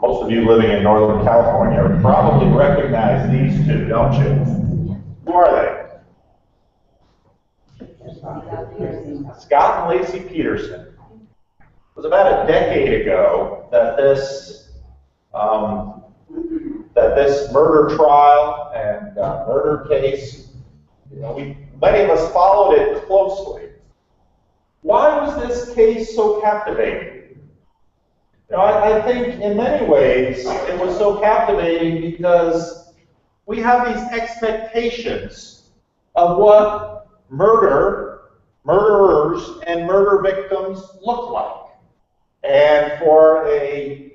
Most of you living in Northern California probably recognize these two, don't you? Who are they? Scott and Laci Peterson. It was about a decade ago that this murder trial and murder case, many of us followed it closely. Why was this case so captivating? I think in many ways it was so captivating because we have these expectations of what murderers, and murder victims look like. And for a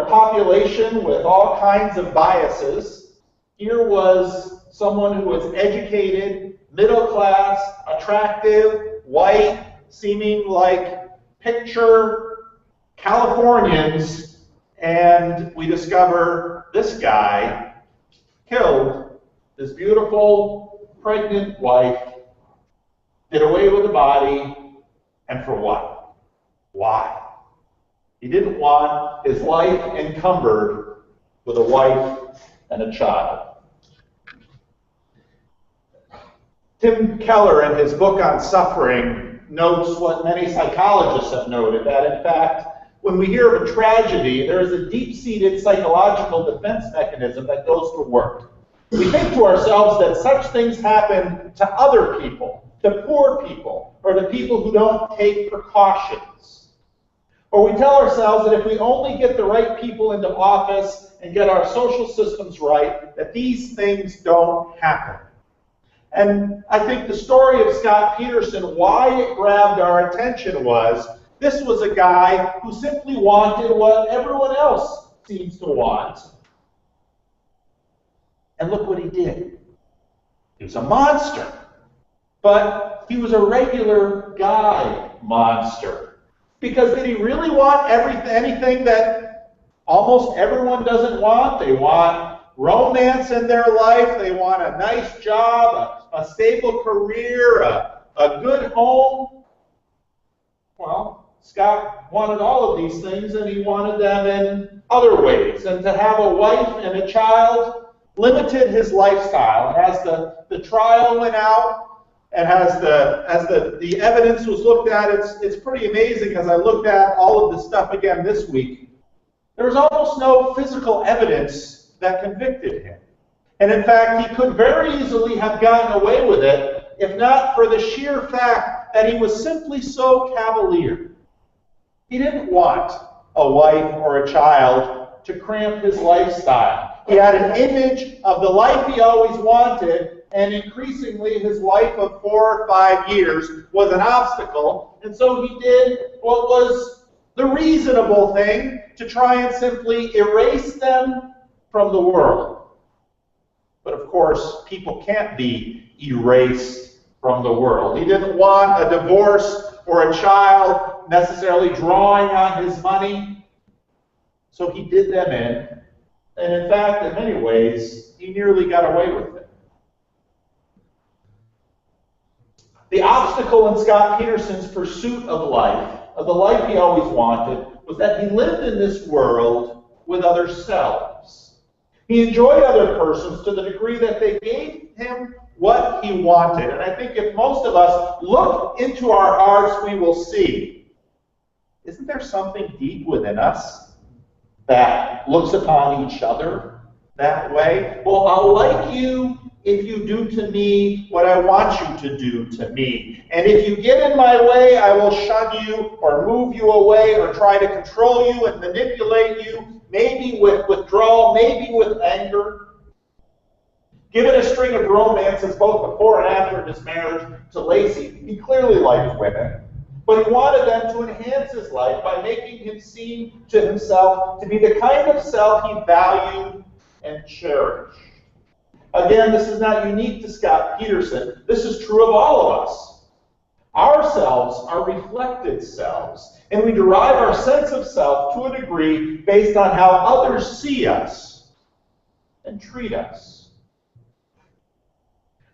population with all kinds of biases, here was someone who was educated, middle class, attractive, white, seeming like picture Californians, and we discover this guy killed this beautiful, pregnant wife, did away with the body, and for what? Why? He didn't want his life encumbered with a wife and a child. Tim Keller, in his book on suffering, notes what many psychologists have noted, that in fact, when we hear of a tragedy, there is a deep-seated psychological defense mechanism that goes to work. We think to ourselves that such things happen to other people, to poor people, or to people who don't take precautions. Or we tell ourselves that if we only get the right people into office and get our social systems right, that these things don't happen. And I think the story of Scott Peterson, why it grabbed our attention was, this was a guy who simply wanted what everyone else seems to want. And look what he did. He was a monster. But he was a regular guy monster. Because did he really want anything that almost everyone doesn't want? They want romance in their life. They want a nice job, a stable career, a good home. Well, Scott wanted all of these things, and he wanted them in other ways. And to have a wife and a child limited his lifestyle. And as the trial went out, and as the evidence was looked at, it's pretty amazing. As I looked at all of this stuff again this week, there was almost no physical evidence that convicted him. And in fact, he could very easily have gotten away with it if not for the sheer fact that he was simply so cavalier. He didn't want a wife or a child to cramp his lifestyle. He had an image of the life he always wanted, and increasingly his life of 4 or 5 years was an obstacle, and so he did what was the reasonable thing, to try and simply erase them from the world. But of course, people can't be erased from the world. He didn't want a divorce or a child necessarily drawing on his money, so he did them in. And in fact, in many ways, he nearly got away with it. The obstacle in Scott Peterson's pursuit of life, of the life he always wanted, was that he lived in this world with other selves. He enjoyed other persons to the degree that they gave him what he wanted. And I think if most of us look into our hearts, we will see, isn't there something deep within us that looks upon each other that way? Well, I'll like you if you do to me what I want you to do to me. And if you get in my way, I will shun you or move you away or try to control you and manipulate you, maybe with withdrawal, maybe with anger. Given a string of romances both before and after his marriage to Laci, he clearly liked women, but he wanted them to enhance his life by making him seem to himself to be the kind of self he valued and cherished. Again, this is not unique to Scott Peterson. This is true of all of us. Our selves are reflected selves, and we derive our sense of self to a degree based on how others see us and treat us.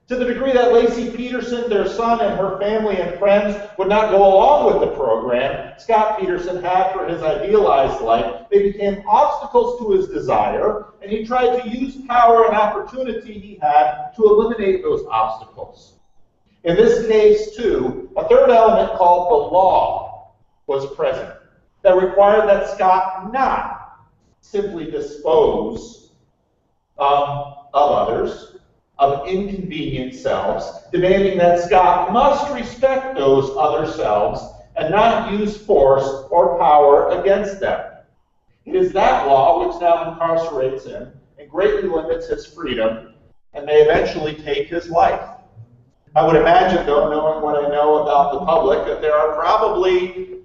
To the degree that Laci Peterson, their son, and her family and friends would not go along with the program Scott Peterson had for his idealized life, they became obstacles to his desire, and he tried to use power and opportunity he had to eliminate those obstacles. In this case, too, a third element called the law was present that required that Scott not simply dispose of others, of inconvenient selves, demanding that Scott must respect those other selves and not use force or power against them. It is that law which now incarcerates him and greatly limits his freedom and may eventually take his life. I would imagine, though, knowing what I know about the public, that there are probably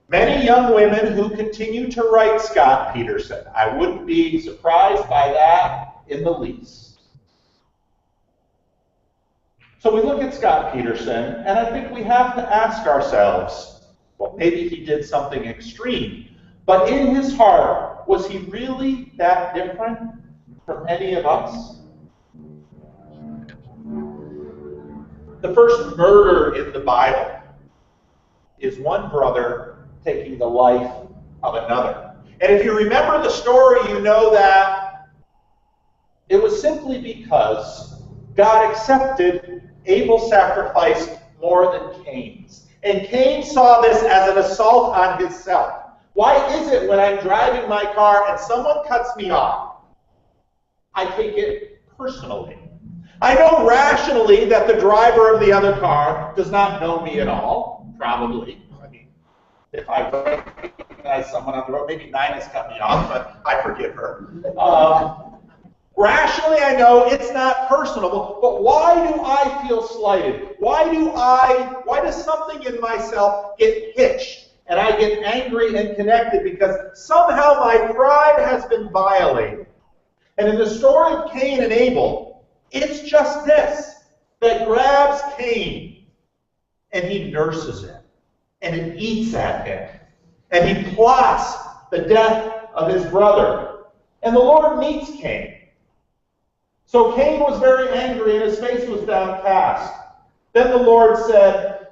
many young women who continue to write Scott Peterson. I wouldn't be surprised by that in the least. So we look at Scott Peterson, and I think we have to ask ourselves, well, maybe he did something extreme, but in his heart, was he really that different from any of us? The first murder in the Bible is one brother taking the life of another. And if you remember the story, you know that it was simply because God accepted Abel's sacrifice more than Cain's. And Cain saw this as an assault on himself. Why is it when I'm driving my car and someone cuts me off, I take it personally? I know rationally that the driver of the other car does not know me at all, probably. I mean, if I recognize someone on the road, maybe Nina's cut me off, but I forgive her. Rationally, I know it's not personal, but why do I feel slighted? Why does something in myself get hitched and I get angry and connected? Because somehow my pride has been violated. And in the story of Cain and Abel, it's just this that grabs Cain and he nurses it and it eats at him and he plots the death of his brother. And the Lord meets Cain. So Cain was very angry and his face was downcast. Then the Lord said,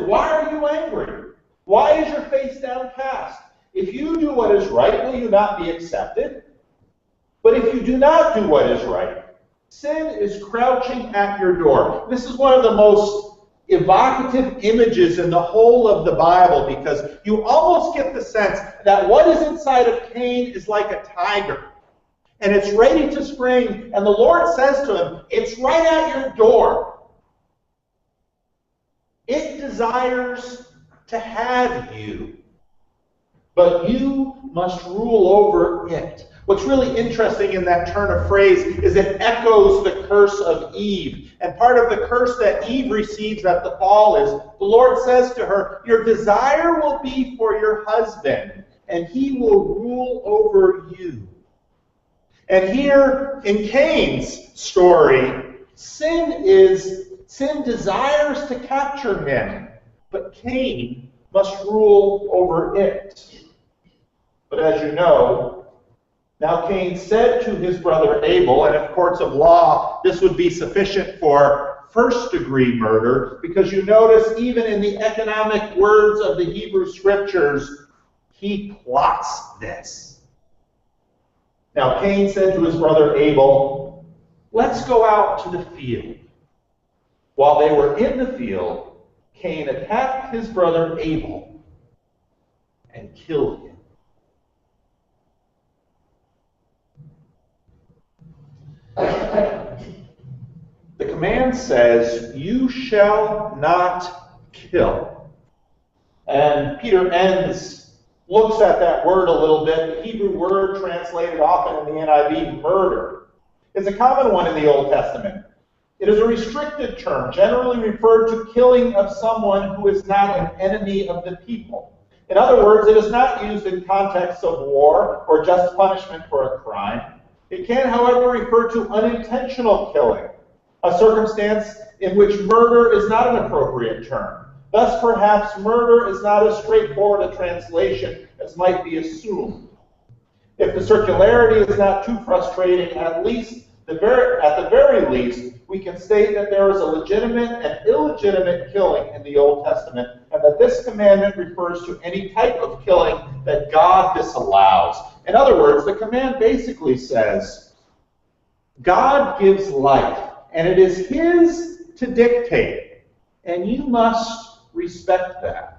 why are you angry? Why is your face downcast? If you do what is right, will you not be accepted? But if you do not do what is right, sin is crouching at your door. This is one of the most evocative images in the whole of the Bible, because you almost get the sense that what is inside of Cain is like a tiger. And it's ready to spring, and the Lord says to him, it's right at your door. It desires to have you, but you must rule over it. What's really interesting in that turn of phrase is it echoes the curse of Eve. And part of the curse that Eve receives at the fall is, the Lord says to her, your desire will be for your husband, and he will rule over you. And here in Cain's story, sin desires to capture him, but Cain must rule over it. But as you know, now Cain said to his brother Abel, and in courts of law, this would be sufficient for first-degree murder, because you notice even in the economic words of the Hebrew Scriptures, he plots this. Now Cain said to his brother Abel, let's go out to the field. While they were in the field, Cain attacked his brother Abel and killed him. The command says, you shall not kill. And Peter looks at that word a little bit. The Hebrew word translated often in the NIV, murder, is a common one in the Old Testament. It is a restricted term, generally referred to killing of someone who is not an enemy of the people. In other words, it is not used in contexts of war or just punishment for a crime. It can, however, refer to unintentional killing, a circumstance in which murder is not an appropriate term. Thus, perhaps, murder is not as straightforward a translation as might be assumed. If the circularity is not too frustrating, at least At the very least, we can state that there is a legitimate and illegitimate killing in the Old Testament, and that this commandment refers to any type of killing that God disallows. In other words, the command basically says, God gives life, and it is His to dictate, and you must respect that.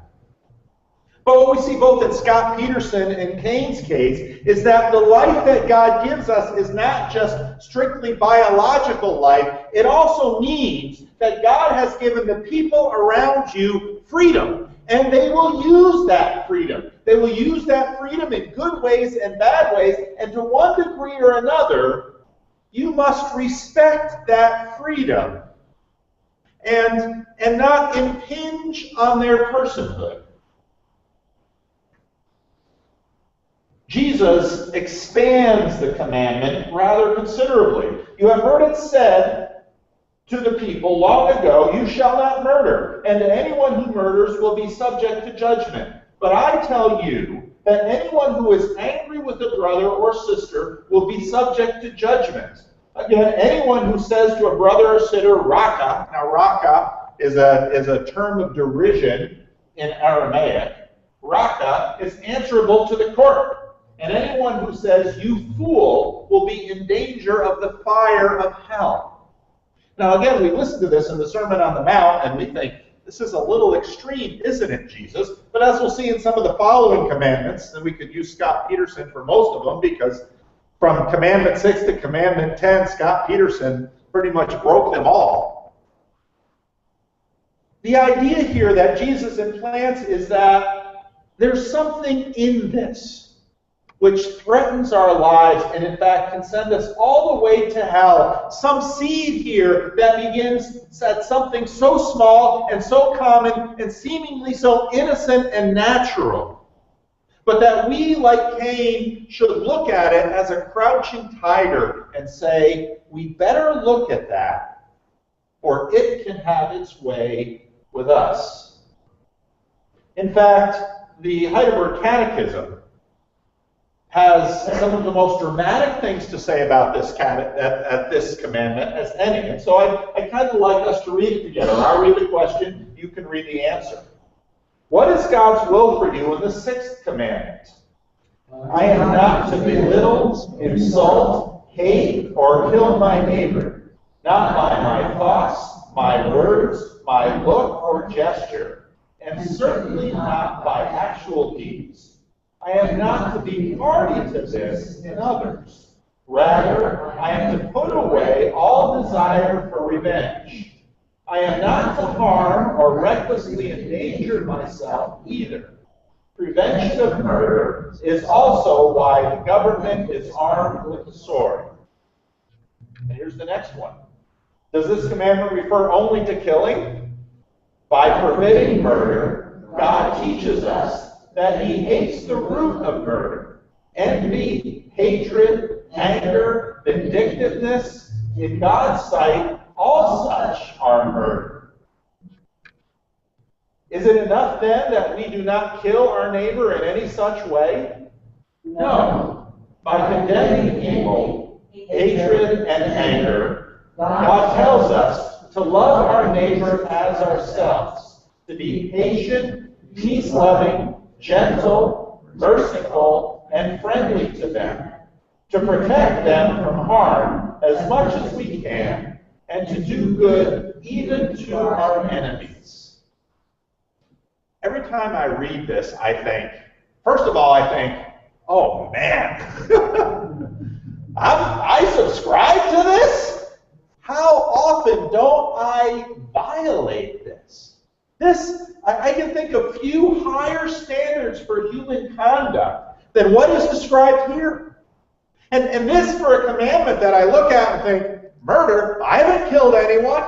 But what we see both in Scott Peterson and Cain's case is that the life that God gives us is not just strictly biological life. It also means that God has given the people around you freedom, and they will use that freedom. They will use that freedom in good ways and bad ways, and to one degree or another, you must respect that freedom and not impinge on their personhood. Jesus expands the commandment rather considerably. You have heard it said to the people long ago, you shall not murder, and anyone who murders will be subject to judgment. But I tell you that anyone who is angry with a brother or sister will be subject to judgment. Again, anyone who says to a brother or sister, Raka, now Raka is a term of derision in Aramaic. Raka is answerable to the court. And anyone who says, you fool, will be in danger of the fire of hell. Now again, we listen to this in the Sermon on the Mount, and we think, this is a little extreme, isn't it, Jesus? But as we'll see in some of the following commandments, and we could use Scott Peterson for most of them, because from Commandment 6 to Commandment 10, Scott Peterson pretty much broke them all. The idea here that Jesus implants is that there's something in this which threatens our lives and in fact can send us all the way to hell. Some seed here that begins at something so small and so common and seemingly so innocent and natural. But that we, like Cain, should look at it as a crouching tiger and say, we better look at that, or it can have its way with us. In fact, the Heidelberg Catechism has some of the most dramatic things to say about this commandment as any. And so I kind of like us to read it together. I'll read the question, you can read the answer. What is God's will for you in the sixth commandment? I am not to belittle, insult, hate, or kill my neighbor, not by my thoughts, my words, my look or gesture, and certainly not by actual deeds. I am not to be party to this in others. Rather, I am to put away all desire for revenge. I am not to harm or recklessly endanger myself either. Prevention of murder is also why the government is armed with the sword. And here's the next one. Does this commandment refer only to killing? By forbidding murder, God teaches us that He hates the root of murder. Envy, hatred, anger, vindictiveness, in God's sight, all such are murder. Is it enough then that we do not kill our neighbor in any such way? No. By condemning evil, hatred, and anger, God tells us to love our neighbor as ourselves, to be patient, peace-loving, gentle, merciful, and friendly to them, to protect them from harm as much as we can, and to do good even to our enemies. Every time I read this, I think, first of all, I think, oh man, I subscribe to this? How often don't I violate this? I can think of few higher standards for human conduct than what is described here. And this for a commandment that I look at and think, murder, I haven't killed anyone.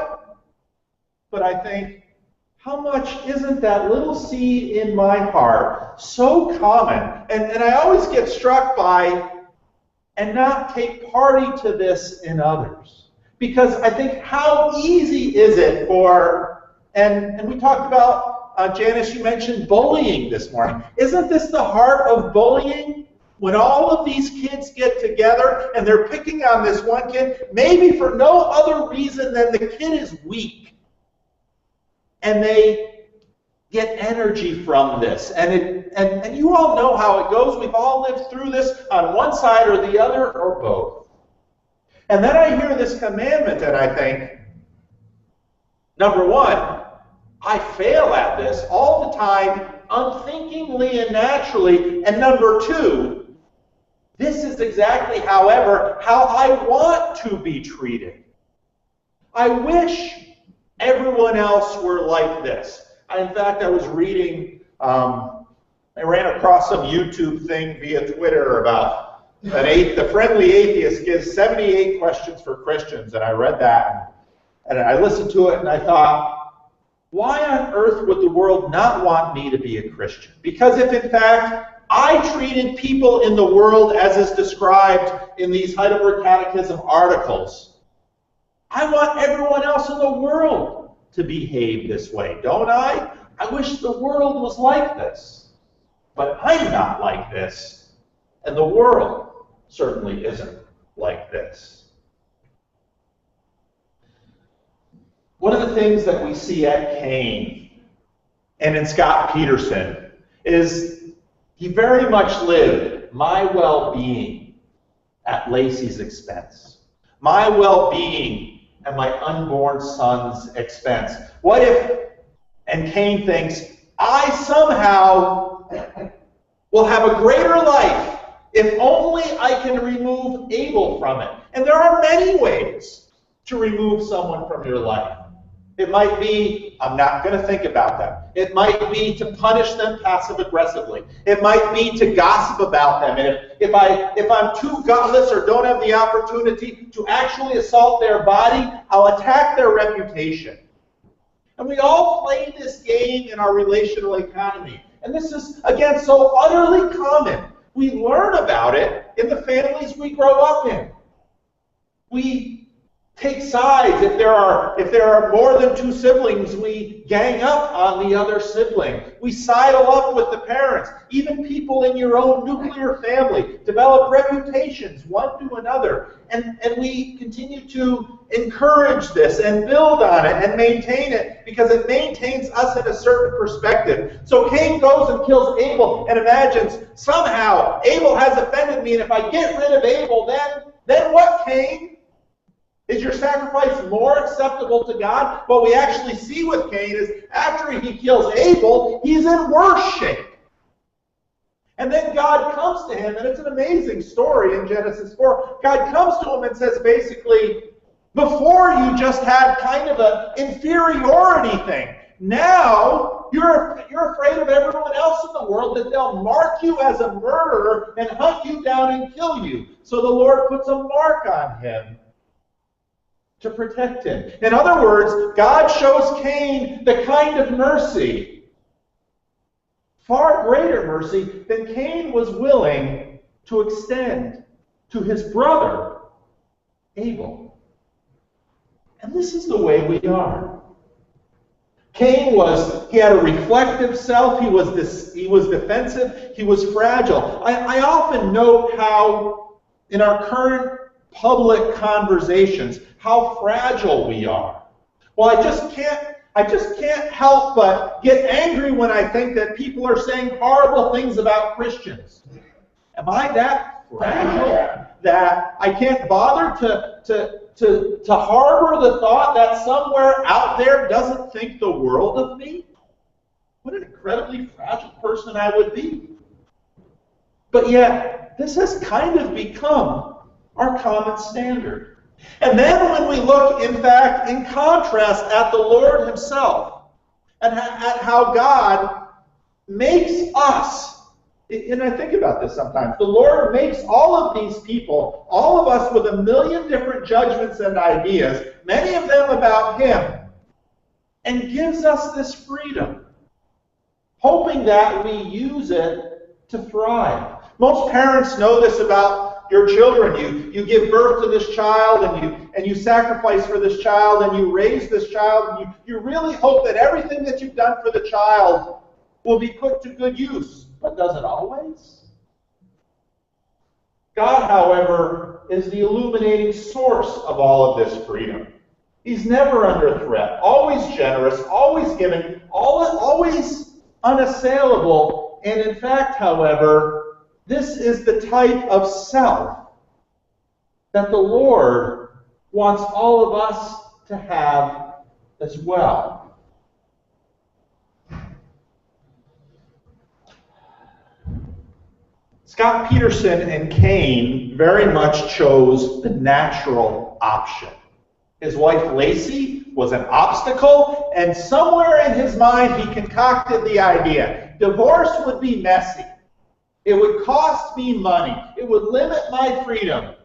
But I think, how much isn't that little seed in my heart so common? And I always get struck by, and not take party to this in others. Because I think, how easy is it for, and we talked about, Janice, you mentioned bullying this morning. Isn't this the heart of bullying? When all of these kids get together and they're picking on this one kid, maybe for no other reason than the kid is weak, and they get energy from this. And you all know how it goes. We've all lived through this on one side or the other or both. And then I hear this commandment and I think, number one, I fail at this all the time, unthinkingly and naturally. And number two, this is exactly, however, how I want to be treated. I wish everyone else were like this. In fact, I was reading, I ran across some YouTube thing via Twitter about the Friendly Atheist gives 78 questions for Christians, and I read that, and I listened to it, and I thought, why on earth would the world not want me to be a Christian? Because if, in fact, I treated people in the world as is described in these Heidelberg Catechism articles, I want everyone else in the world to behave this way, don't I? I wish the world was like this. But I'm not like this, and the world certainly isn't like this. One of the things that we see at Cain and in Scott Peterson is he very much lived my well-being at Lacey's expense. My well-being at my unborn son's expense. What if, and Cain thinks, I somehow will have a greater life if only I can remove Abel from it. And there are many ways to remove someone from your life. It might be, I'm not going to think about them. It might be to punish them passive-aggressively. It might be to gossip about them. And if I'm too gutless or don't have the opportunity to actually assault their body, I'll attack their reputation. And we all play this game in our relational economy. And this is, again, so utterly common. We learn about it in the families we grow up in. We take sides. If there are more than two siblings, we gang up on the other sibling. We sidle up with the parents. Even people in your own nuclear family develop reputations one to another. And we continue to encourage this and build on it and maintain it because it maintains us in a certain perspective. So Cain goes and kills Abel and imagines somehow Abel has offended me, and if I get rid of Abel, then what, Cain? Is your sacrifice more acceptable to God? What we actually see with Cain is after he kills Abel, he's in worse shape. And then God comes to him, and it's an amazing story in Genesis 4. God comes to him and says basically, before you just had kind of an inferiority thing. Now you're afraid of everyone else in the world, that they'll mark you as a murderer and hunt you down and kill you. So the Lord puts a mark on him to protect him. In other words, God shows Cain the kind of mercy, far greater mercy, than Cain was willing to extend to his brother, Abel. And this is the way we are. Cain he had a reflective self, he was defensive, he was fragile. I often note how, in our current public conversations, how fragile we are. Well, I just can't help but get angry when I think that people are saying horrible things about Christians. Am I that fragile that I can't bother to harbor the thought that somewhere out there doesn't think the world of me? What an incredibly fragile person I would be. But yet, this has kind of become our common standard. And then when we look, in fact, in contrast at the Lord himself, and at how God makes us, and I think about this sometimes, the Lord makes all of these people, all of us with a million different judgments and ideas, many of them about him, and gives us this freedom, hoping that we use it to thrive. Most parents know this about your children. You give birth to this child, and you sacrifice for this child, and you raise this child, and you really hope that everything that you've done for the child will be put to good use. But does it always? God, however, is the illuminating source of all of this freedom. He's never under threat, always generous, always giving, always unassailable. And in fact, however, this is the type of self that the Lord wants all of us to have as well. Scott Peterson and Cain very much chose the natural option. His wife Lacey was an obstacle, and somewhere in his mind he concocted the idea. Divorce would be messy. It would cost me money. It would limit my freedom.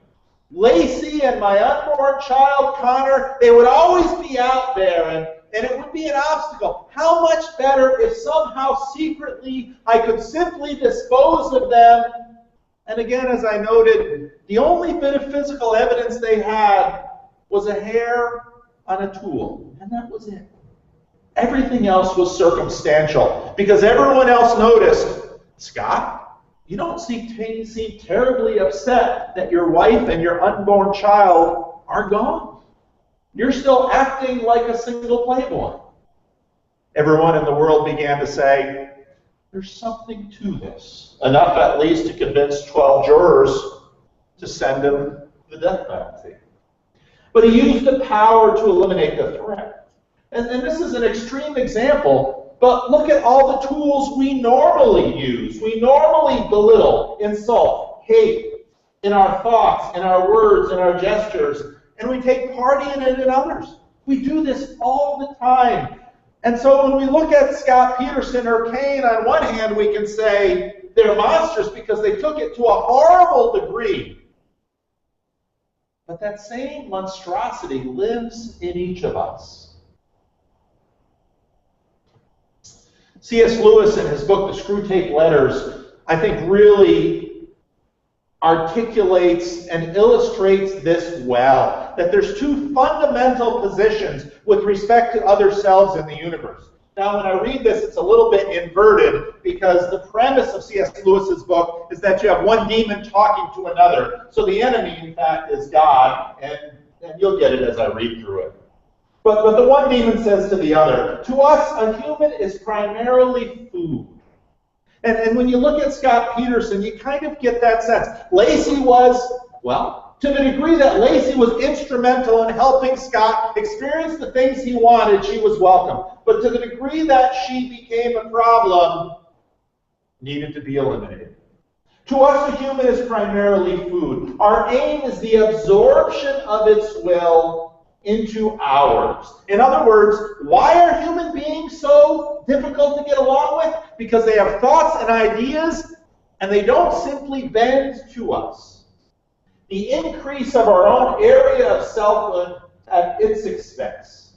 Lacey and my unborn child, Connor, they would always be out there, and it would be an obstacle. How much better if somehow secretly I could simply dispose of them. And again, as I noted, the only bit of physical evidence they had was a hair on a tool, and that was it. Everything else was circumstantial, because everyone else noticed, Scott, you don't seem terribly upset that your wife and your unborn child are gone. You're still acting like a single playboy. Everyone in the world began to say, there's something to this. Enough at least to convince 12 jurors to send him the death penalty. But he used the power to eliminate the threat. And this is an extreme example, but look at all the tools we normally use. We normally belittle, insult, hate in our thoughts, in our words, in our gestures, and we take part in it in others. We do this all the time. And so when we look at Scott Peterson or Cain, on one hand we can say they're monsters because they took it to a horrible degree. But that same monstrosity lives in each of us. C.S. Lewis, in his book, The Screwtape Letters, I think really articulates and illustrates this well, that there's two fundamental positions with respect to other selves in the universe. Now, when I read this, it's a little bit inverted, because the premise of C.S. Lewis's book is that you have one demon talking to another. So the enemy, in fact, is God, and you'll get it as I read through it. But the one demon says to the other, to us, a human is primarily food. And when you look at Scott Peterson, you kind of get that sense. Lacey was, well, to the degree that Lacey was instrumental in helping Scott experience the things he wanted, she was welcome. But to the degree that she became a problem, needed to be eliminated. To us, a human is primarily food. Our aim is the absorption of its will into ours. In other words, why are human beings so difficult to get along with? Because they have thoughts and ideas, and they don't simply bend to us. The increase of our own area of selfhood at its expense.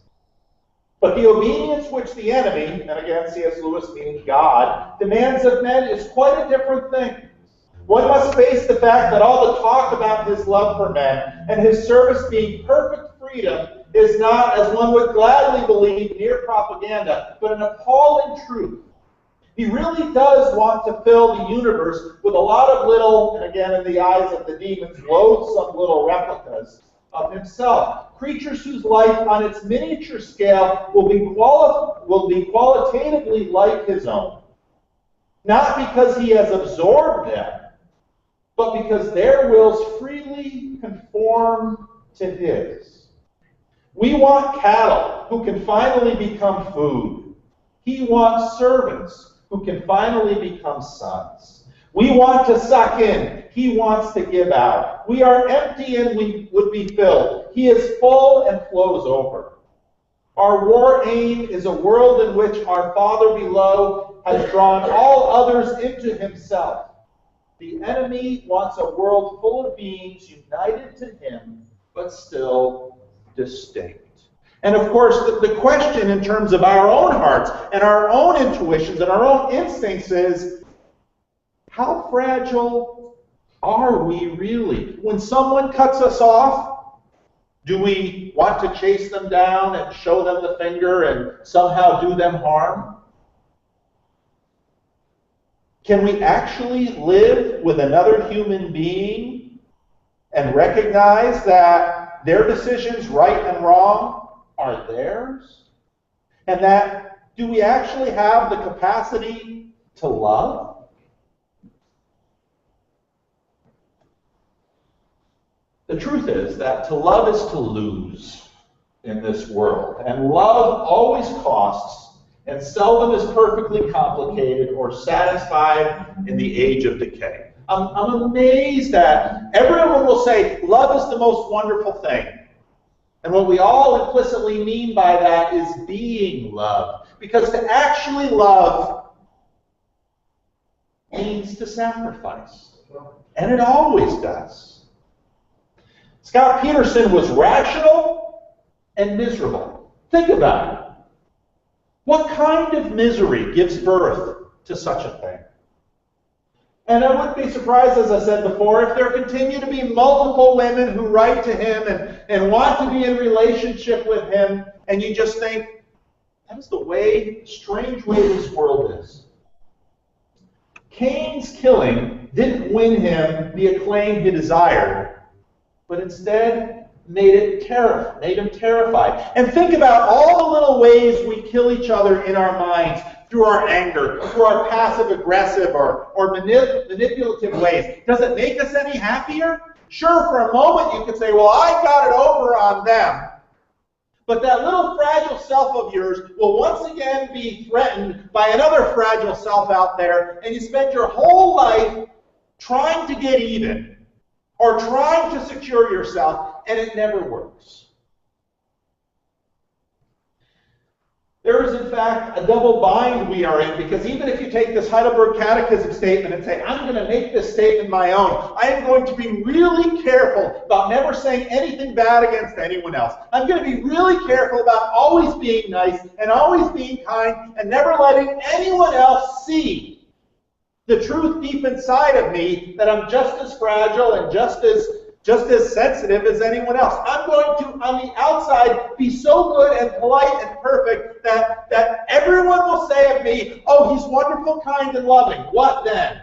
But the obedience which the enemy, and again C.S. Lewis meaning God, demands of men is quite a different thing. One must face the fact that all the talk about his love for men and his service being perfect freedom is not, as one would gladly believe, mere propaganda, but an appalling truth. He really does want to fill the universe with a lot of little, and again in the eyes of the demons, loathsome little replicas of himself. Creatures whose life on its miniature scale will be qualitatively like his own. Not because he has absorbed them, but because their wills freely conform to his. We want cattle who can finally become food. He wants servants who can finally become sons. We want to suck in. He wants to give out. We are empty and we would be filled. He is full and flows over. Our war aim is a world in which our Father below has drawn all others into himself. The enemy wants a world full of beings united to him, but still distinct. And of course, the question in terms of our own hearts and our own intuitions and our own instincts is, how fragile are we really? When someone cuts us off, do we want to chase them down and show them the finger and somehow do them harm? Can we actually live with another human being and recognize that their decisions, right and wrong, are theirs? And that, do we actually have the capacity to love? The truth is that to love is to lose in this world. And love always costs, and seldom is perfectly complicated or satisfied in the age of decay. I'm amazed that everyone will say love is the most wonderful thing. And what we all implicitly mean by that is being loved. Because to actually love means to sacrifice. And it always does. Scott Peterson was rational and miserable. Think about it. What kind of misery gives birth to such a thing? And I wouldn't be surprised, as I said before, if there continue to be multiple women who write to him and want to be in relationship with him, and you just think, that is the strange way this world is. Cain's killing didn't win him the acclaim he desired, but instead made him terrified. And think about all the little ways we kill each other in our minds, through our anger, through our passive-aggressive or manipulative ways. Does it make us any happier? Sure, for a moment you could say, well, I got it over on them. But that little fragile self of yours will once again be threatened by another fragile self out there, and you spend your whole life trying to get even or trying to secure yourself, and it never works. There is, in fact, a double bind we are in, because even if you take this Heidelberg Catechism statement and say, I'm going to make this statement my own, I am going to be really careful about never saying anything bad against anyone else. I'm going to be really careful about always being nice and always being kind and never letting anyone else see the truth deep inside of me that I'm just as fragile and just as sensitive as anyone else. I'm going to, on the outside, be so good and polite and perfect that everyone will say of me, oh, he's wonderful, kind, and loving. What then?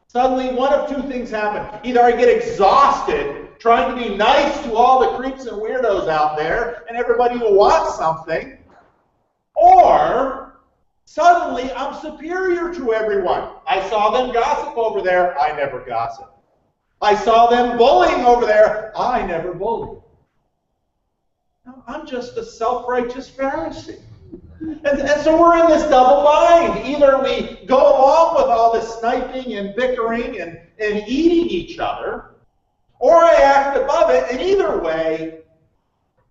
Suddenly, one of two things happen. Either I get exhausted trying to be nice to all the creeps and weirdos out there, and everybody will want something, or suddenly I'm superior to everyone. I saw them gossip over there. I never gossip. I saw them bullying over there. I never bullied. No, I'm just a self-righteous Pharisee. And so we're in this double bind. Either we go along with all this sniping and bickering and eating each other, or I act above it, and either way,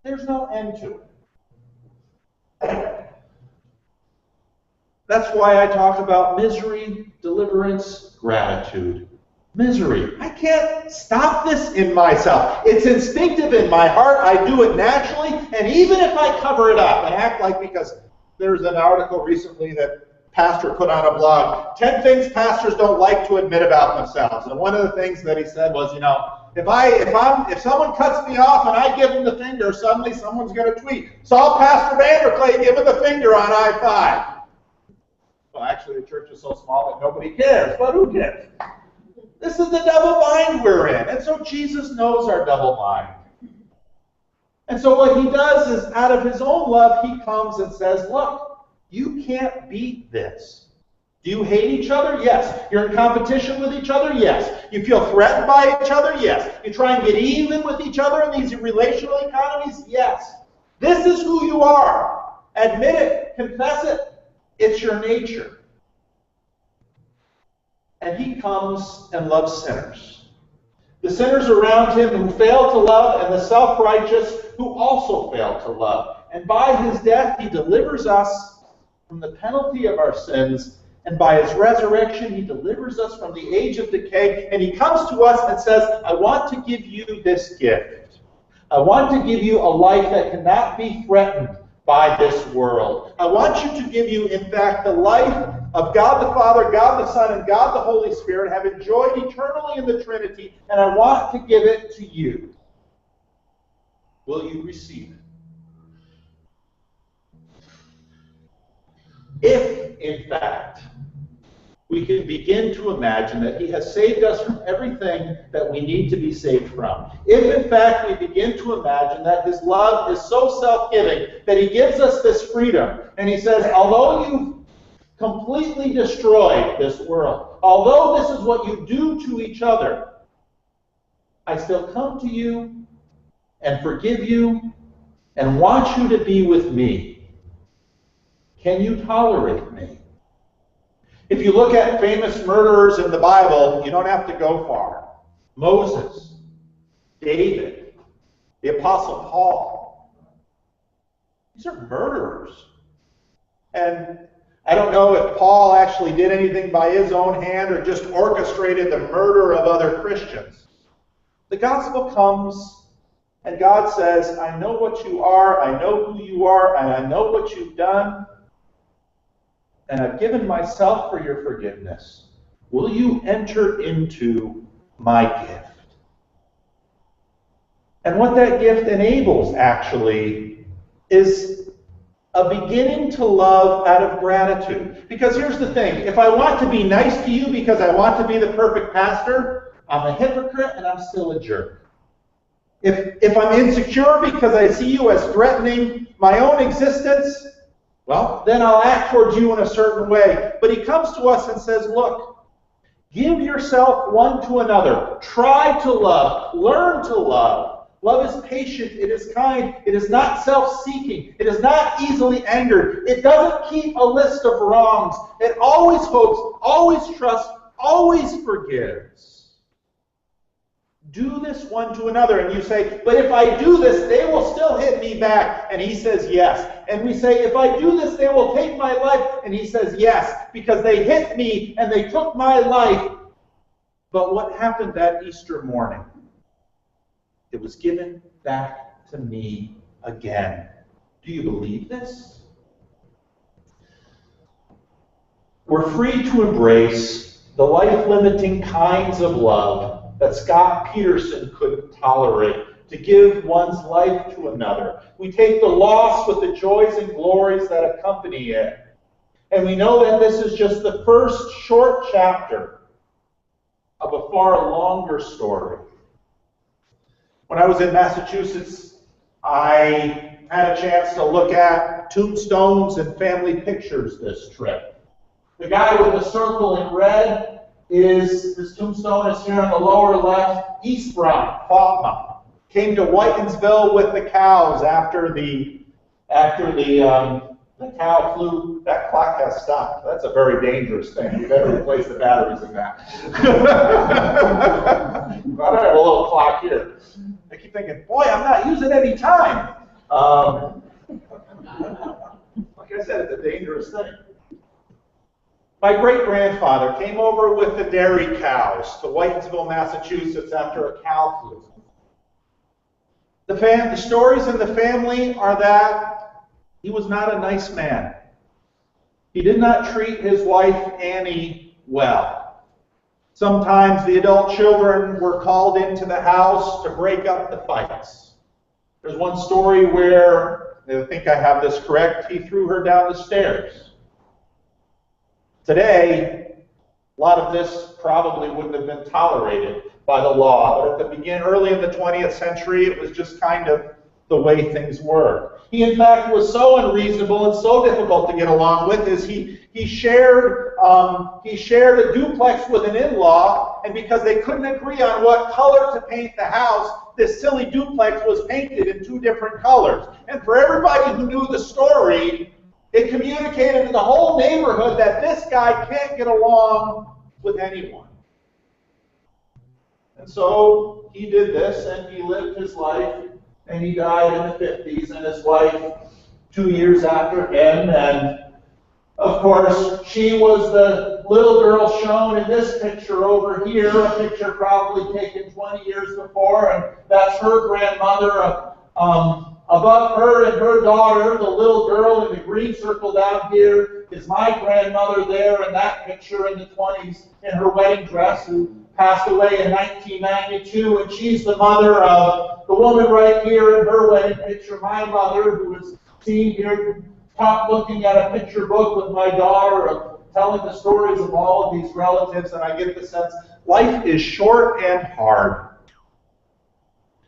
there's no end to it. That's why I talk about misery, deliverance, gratitude. Misery. I can't stop this in myself. It's instinctive in my heart. I do it naturally. And even if I cover it up and act like, because there's an article recently that pastor put on a blog, 10 things pastors don't like to admit about themselves. And one of the things that he said was, if someone cuts me off and I give them the finger, suddenly someone's going to tweet, saw Pastor Vanderclay give him the finger on I-5. Well, actually, the church is so small that nobody cares, but who cares? This is the double bind we're in. And so Jesus knows our double bind. And so what he does is, out of his own love, he comes and says, look, you can't beat this. Do you hate each other? Yes. You're in competition with each other? Yes. You feel threatened by each other? Yes. You try and get even with each other in these relational economies? Yes. This is who you are. Admit it. Confess it. It's your nature. And he comes and loves sinners. The sinners around him who fail to love, and the self-righteous who also fail to love. And by his death, he delivers us from the penalty of our sins. And by his resurrection, he delivers us from the age of decay. And he comes to us and says, I want to give you this gift. I want to give you a life that cannot be threatened by this world. I want to give you, in fact, the life of God the Father, God the Son, and God the Holy Spirit, have enjoyed eternally in the Trinity, and I want to give it to you. Will you receive it? If, in fact, we can begin to imagine that he has saved us from everything that we need to be saved from. If, in fact, we begin to imagine that his love is so self-giving that he gives us this freedom, and he says, although you've completely destroyed this world, although this is what you do to each other, I still come to you and forgive you and want you to be with me. Can you tolerate me? If you look at famous murderers in the Bible, you don't have to go far. Moses, David, the Apostle Paul. These are murderers. And I don't know if Paul actually did anything by his own hand or just orchestrated the murder of other Christians. The gospel comes and God says, I know what you are, I know who you are, and I know what you've done. And I've given myself for your forgiveness. Will you enter into my gift? And what that gift enables, actually, is a beginning to love out of gratitude. Because here's the thing. If I want to be nice to you because I want to be the perfect pastor, I'm a hypocrite and I'm still a jerk. If I'm insecure because I see you as threatening my own existence, well, then I'll act towards you in a certain way. But he comes to us and says, look, give yourself one to another. Try to love. Learn to love. Love is patient. It is kind. It is not self-seeking. It is not easily angered. It doesn't keep a list of wrongs. It always hopes, always trusts, always forgives. Do this one to another. And you say, but if I do this, they will still hit me back. And he says, yes. And we say, if I do this, they will take my life. And he says, yes, because they hit me and they took my life. But what happened that Easter morning? It was given back to me again. Do you believe this? We're free to embrace the life-limiting kinds of love that Scott Peterson couldn't tolerate, to give one's life to another. We take the loss with the joys and glories that accompany it. And we know that this is just the first short chapter of a far longer story. When I was in Massachusetts, I had a chance to look at tombstones and family pictures this trip. The guy with the circle in red his tombstone is here on the lower left. Eastbrown, Fatima, came to Whitensville with the cows after the cow flew. That clock has stopped. That's a very dangerous thing. You better replace the batteries in that. I don't have a little clock here. I keep thinking, boy, I'm not using any time. Like I said, it's a dangerous thing. My great-grandfather came over with the dairy cows to Whitensville, Massachusetts after a cow flu. The stories in the family are that he was not a nice man. He did not treat his wife, Annie, well. Sometimes the adult children were called into the house to break up the fights. There's one story where, I think I have this correct, he threw her down the stairs. Today, a lot of this probably wouldn't have been tolerated by the law, but early in the 20th century, it was just kind of the way things were. He, in fact, was so unreasonable and so difficult to get along with, is he shared a duplex with an in-law, and because they couldn't agree on what color to paint the house, this silly duplex was painted in 2 different colors. And for everybody who knew the story, it communicated to the whole neighborhood that this guy can't get along with anyone. And so he did this, and he lived his life, and he died in the 50s, and his wife 2 years after him. And of course, she was the little girl shown in this picture over here, a picture probably taken 20 years before, and that's her grandmother. Above her and her daughter, the little girl in the green circle down here, is my grandmother there in that picture in the 20s in her wedding dress, who passed away in 1992. And she's the mother of the woman right here in her wedding picture, my mother, who is seen here looking at a picture book with my daughter of telling the stories of all of these relatives, and I get the sense life is short and hard.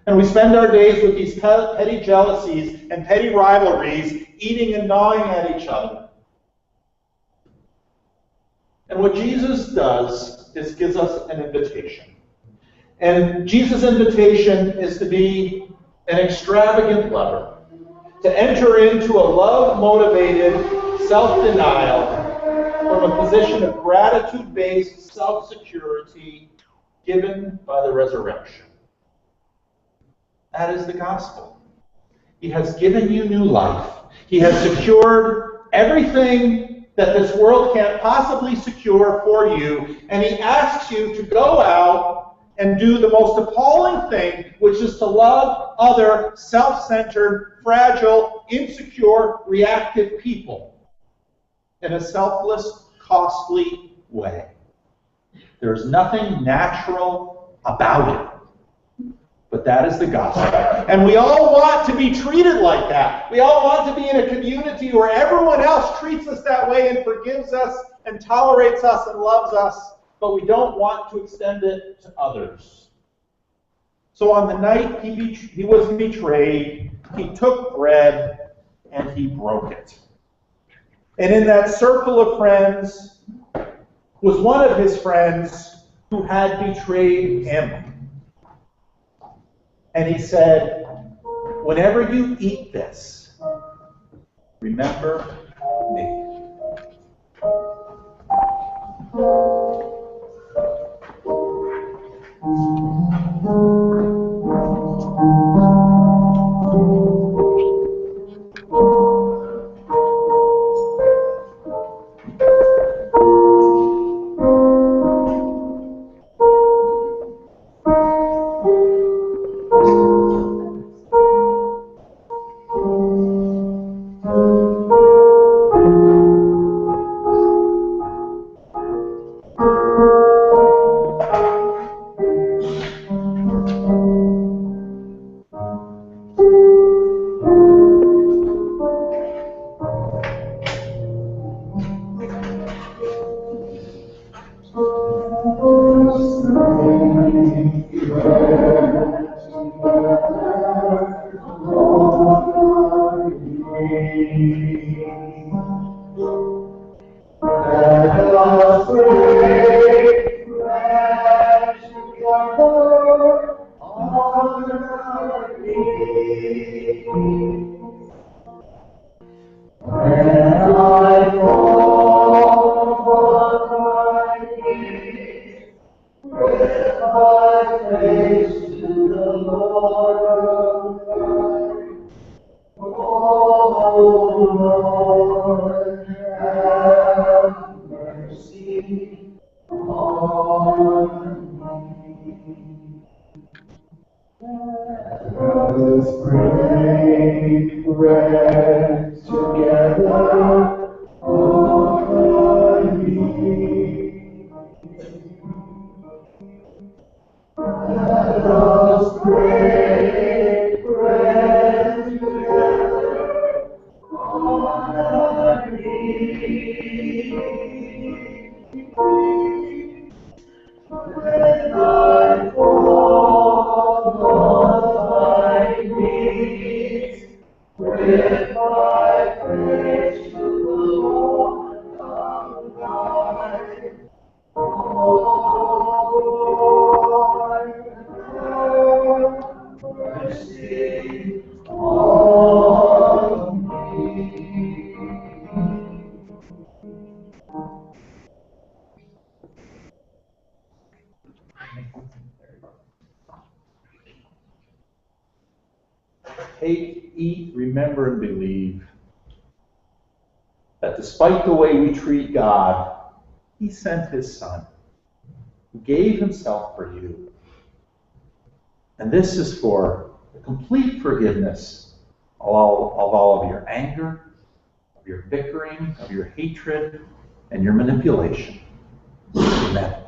And we spend our days with these petty jealousies and petty rivalries, eating and gnawing at each other. And what Jesus does is gives us an invitation. And Jesus' invitation is to be an extravagant lover, to enter into a love-motivated self-denial from a position of gratitude-based self-security given by the resurrection. That is the gospel. He has given you new life. He has secured everything that this world can't possibly secure for you, and he asks you to go out and do the most appalling thing, which is to love other self-centered, fragile, insecure, reactive people in a selfless, costly way. There's nothing natural about it. But that is the gospel. And we all want to be treated like that. We all want to be in a community where everyone else treats us that way and forgives us and tolerates us and loves us, but we don't want to extend it to others. So on the night he was betrayed, he took bread and he broke it. And in that circle of friends was one of his friends who had betrayed him. And he said, whenever you eat this, remember me. Take, eat, remember, and believe that despite the way we treat God, he sent his Son, who gave himself for you. And this is for the complete forgiveness of all of your anger, of your bickering, of your hatred, and your manipulation. Amen.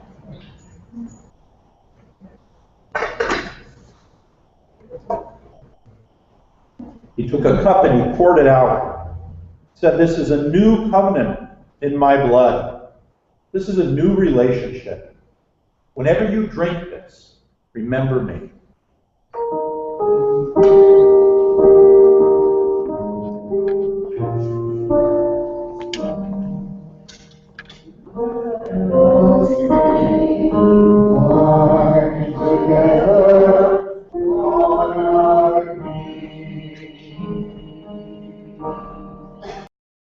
He took a cup and he poured it out. He said, "This is a new covenant in my blood. This is a new relationship. Whenever you drink this, remember me.